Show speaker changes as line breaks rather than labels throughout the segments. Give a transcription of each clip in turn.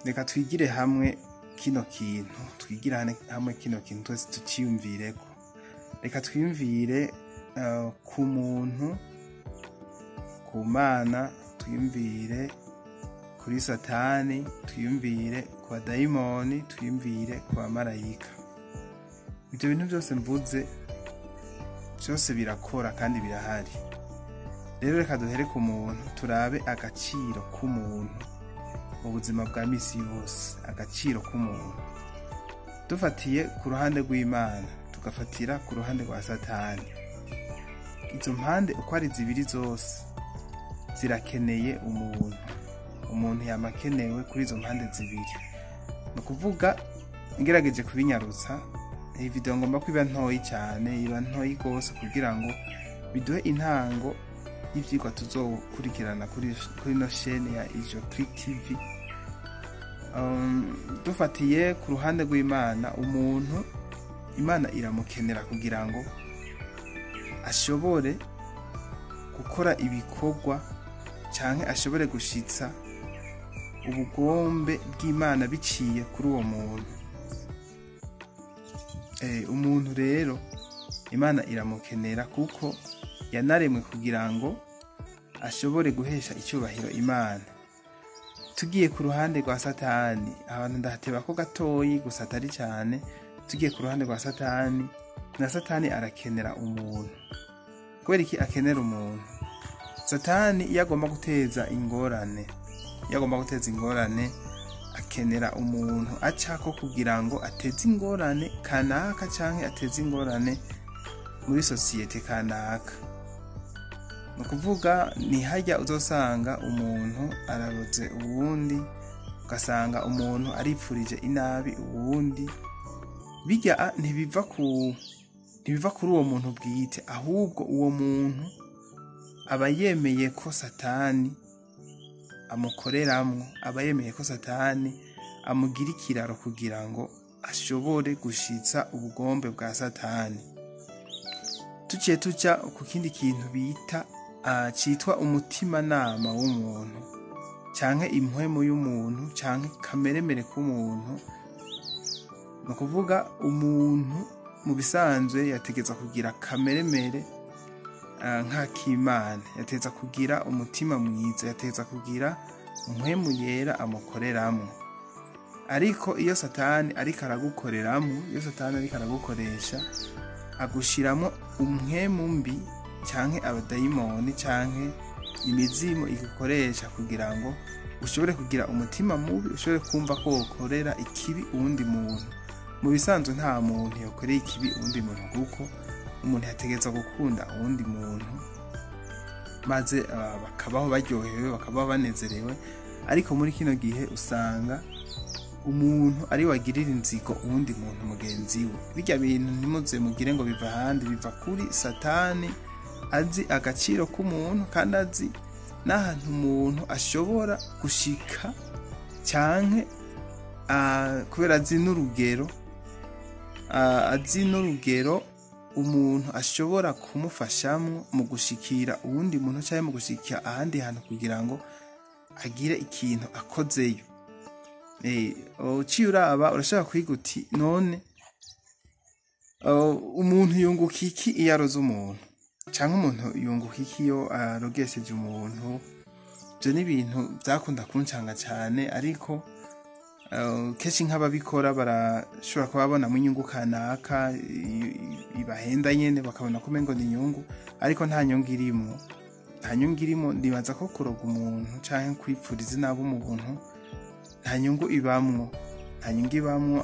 reka twigire hamwe kino kintu, hamwe kino kintu twese tuciyumvireko. Reka twiyumvire ku muntu, ku Mana, twiyumvire kuri Satani, twiyumvire ku badayimoni, twiyumvire ku bamarayika. Ibyo bintu byose mvuze byose birakora kandi birahari. Rero reka duhere ku muntu, turabe agaciro k'umuntu mu buzima bwa misi yose, agaciro k'umuntu. Dufatiye ku ruhande rw'Imana, tugafatira ku ruhande rwa Satani. Izo mpande uko ari zibiri zose zirakeneye umuntu. Umuntu yamakenewe kuri izo mpande zibiri. Ni ukuvuga, ngerageje kubinyarutsa, iyi video ngomba ko iba ntoyi cyane, iba ntoyi rwose kugira ngo biduhe intango y'ivyigwa tuzokurikirana kuri no chaîne ya Ijo Click TV. Dufatiye ku ruhande rw'Imana, umuntu Imana iramukenera kugira ngo ashobore gukora ibikorwa canke ashobore gushitsa ubugombe bw'Imana biciye kuri uwo muntu. Umuntu rero Imana iramukenera kuko yanaremwe kugira ngo ashobore guhesha icyubahiro Imana. Tugiye ku ruhande rwa Satani, abantu ndahateba ko gatoyi gusa atari cyane. Tugiye ku ruhande rwa Satani, na Satani arakenera umuntu. Kubera iki akenera umuntu? Satani iyo agomba guteza ingorane, akenera umuntu acako kugira ngo ateze ingorane kanaka canke ateze ingorane muri sosiyete kanaka. Ni ukuvuga, ni hajya uzosanga umuntu araroze uwundi, ugasanga umuntu aripfurije inabi uwundi. Bijya ntibiva kuri uwo muntu bwite, ahubwo uwo muntu aba yemeye ko Satani amukoreramwo, aba yemeye ko Satani amugira ikiraro kugira ngo ashobore gushitsa ubugombe bwa Satani. Tuciye tuja ku kindi kintu bita citwa umutimanama w'umuntu, canke impwemu y'umuntu, canke kameremere k'umuntu. Ni ukuvuga, umuntu mu bisanzwe yategeza kugira kameremere nk'ak'Imana, yategeza kugira umutima mwiza, yategeza kugira impwemu yera amukoreramwo. Ariko iyo Satani ariko aragukoreramwo, iyo Satani ariko aragukoresha, agushiramwo impwemu mbi canke abadayimoni canke imizimu igukoresha kugira ngo ushobore kugira umutima mubi, ushobore kumva ko wokorera ikibi uwundi muntu. Mu bisanzwe nta muntu yokoreye ikibi uwundi muntu, kuko umuntu yategeza gukunda uwundi muntu maze bakabaho baryohewe, bakabaho banezerewe. Ariko muri kino gihe usanga umuntu ari wagirira inzigo uwundi muntu mugenzi we. Bijya bintu ntimuze mugire ngo biva ahandi, biva kuri Satani. Azi agaciro k'umuntu kandi azi n'ahantu umuntu ashobora gushika, canke kubera azi n'urugero umuntu ashobora kumufashamwo mu gushikira uwundi muntu, canke mu gushikira ahandi hantu kugira ngo agire ikintu akozeyo. Uciye uraba urashobora kwiga uti, none umuntu yunguka iki iyo aroze umuntu, canke umuntu yunguka iki iyo arogesheje umuntu? Ivyo ni ibintu vyakunda kuncanga cyane, ariko kenshi nk'ababikora barashobora kuba babonamo inyungu kanaka ibahenda nyene, bakabona ko umengo ni inyungu, ariko nta nyungu irimo. Ndibaza ko kuroga umuntu canke kwipfuriza inabi umuntu nta nyungu ibamwo,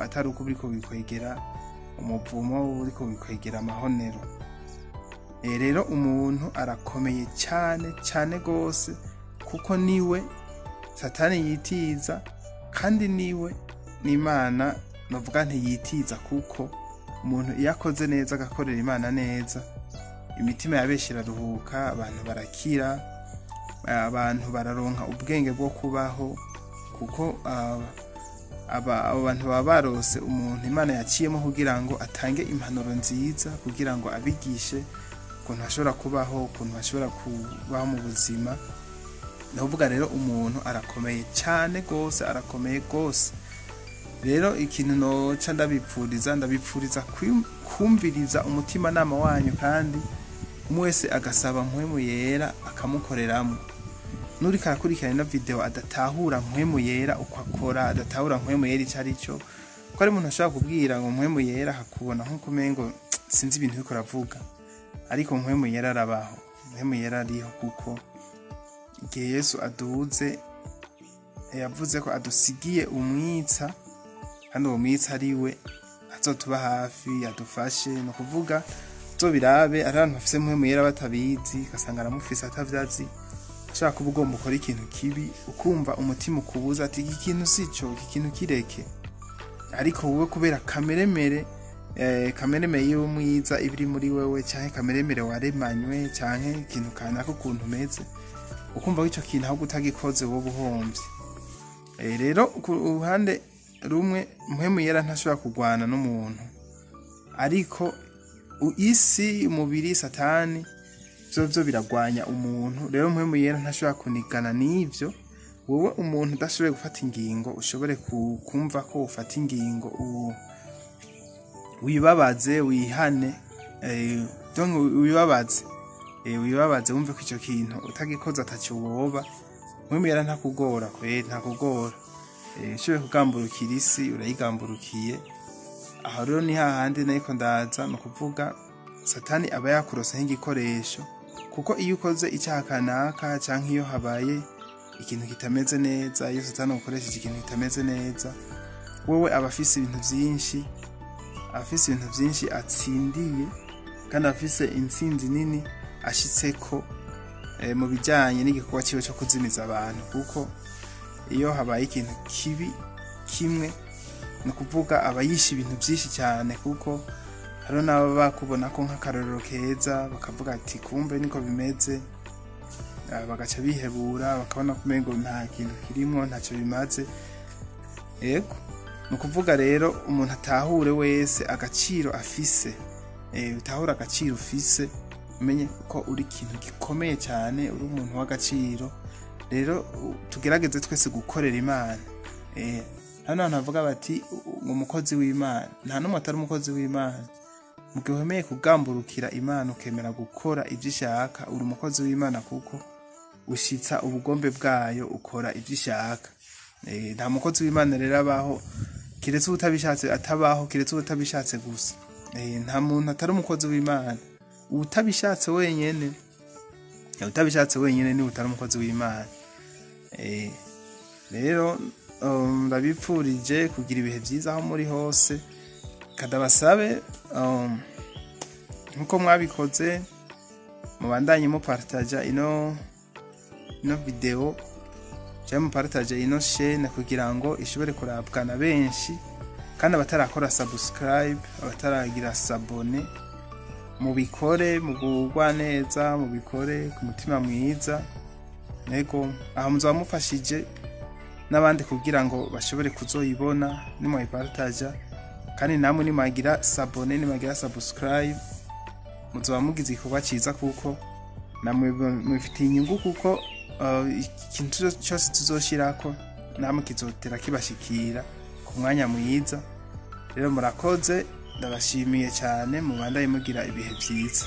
atari uko biriko bikwegera umuvumo, uriko bikwegera amahonero. Rero umuntu arakomeye cyane gose, kuko niwe Satani yitiza, kandi niwe n'Imana navuga ntiyitiza, kuko umuntu iyo akoze neza, agakorera Imana neza, imitima yabenshi iraruhuka, abantu barakira, abantu bararonka ubwenge bwo kubaho, kuko abo bantu baba barose umuntu Imana yaciyemo kugira ngo atange impanuro nziza, kugira ngo abigishe ukuntu bashobora kubaho, ukuntu bashobora kubaho mu buzima. ndavuga rero umuntu arakomeye cyane gose, arakomeye gose. Rero ikintu noca ndabipfuriza kumviriza umutima nama wanyu, kandi umwe wese agasaba mpwemu yera akamukoreramo. Nuri karakurikirana ino video adatahura mpwemu yera uko akora, adatahura mpwemu yera icyo ari cyo, ko ari umuntu ashobora kubwira ngo mpwemu yera hakubona nkuko umengo sinzi ibintu biko ravuga, ariko mpwemu yera arabaho, mpwemu yera ariho, kuko igihe Yesu aduze yavuze ko adusigiye umwitsa, kandi uwo mwitsa ari we azotuba hafi yadufashe. No kuvuga tuzobirabe ari abantu bafise mpwemu yera batabizi, gasanga aramufise atavyazi, ashaka kuba ugomba ukora ikintu kibi, ukumva umutima ukubuza ati iki kintu sico, iki kintu kireke, ariko wowe kubera kameremere y'umwiza ibiri muri wewe, canke kameremere waremanywe, canke ikintu kanaka ukuntu umeze, ukumva ico kintu aho gutagikoze wowe buhomvye. Rero ku ruhande rumwe mpwemu yera ntashobora kugwana n'umuntu, ariko isi, umubiri, satani byo biragwanya umuntu. Rero mpwemu yera ntashobora kunigana n'ivyo. Wowe umuntu udashoboye gufata ingingo, ushobore kumva ko ufata ingingo, wibabaze, wihane, donc wibabaze wumve ko icyo kintu utagikoze atacyo woba. Mpwemu yera ntakugora kweri, ntakugora. Ushoboye kugamburukira isi urayigamburukiye. Aho rero ni hahandi nayiko ndaza, no kuvuga satani aba yakurose nk'igikoresho, kuko iyo ukoze icyaha kanaka canke iyo habaye ikintu kitameze neza, iyo satani ukoresheje ikintu kitameze neza, wowe aba afise ibintu byinshi atsindiye, kandi afise intsinzi nini ashitseko mu bijyanye n'igikorwa cyiwe cyo kuzimiza abantu. Kuko iyo habaye ikintu kibi kimwe, no kuvuga aba yishe ibintu byinshi cyane, kuko hariho n'aba bakubona ko nk'akarorero keza, bakavuga ati kumbe niko bimeze, bagaca bihebura, bakabona ko umengo nta kintu kirimo, ntacyo bimaze. Yego, ni ukuvuga rero umuntu atahure wese agaciro afise, utahura agaciro ufise, umenye ko uri ikintu gikomeye cyane, uri umuntu w'agaciro. Rero tugerageze twese gukorera Imana. Hano navuga bati umukozi w'Imana, nta numwe atari umukozi w'Imana. Mugihe wemeye kugamburukira Imana ukemera gukora ibyo ishaka, uri umukozi w'Imana, kuko ushitsa ubugombe bwayo, ukora ibyo ishaka. Nta mukozi w'Imana rero abaho kiretse utabishatse, atabaho kiretse utabishatse gusa. Nta muntu atari umukozi w'Imana. Utabishatse wenyene ni utari umukozi w'Imana. Rero ndabipfurije kugira ibihe byiza aho muri hose. Kadabasabe nkuko mwabikoze, mubandanye mupartaja ino video, cyangwa mupartaje ino chaîne kugira ngo ishobore kurabwa na benshi, kandi abatarakora subscribe, abataragira sabone, mubikore, mugugwa neza, mubikore ku mutima mwiza. Nego aho muzaba mufashije n'abandi kugira ngo bashobore kuzoyibona nimwayipartaja, kandi namwe nimagira sabone, nimagira subscribe, muzoba mugize igikorwa cyiza, kuko namwe mufitiye inyungu, kuko ikintu cyose tuzoshirako namwe kizotera kibashikira ku mwanya mwiza. Rero murakoze, ndabashimiye cyane, mubandaye mugira ibihe byiza.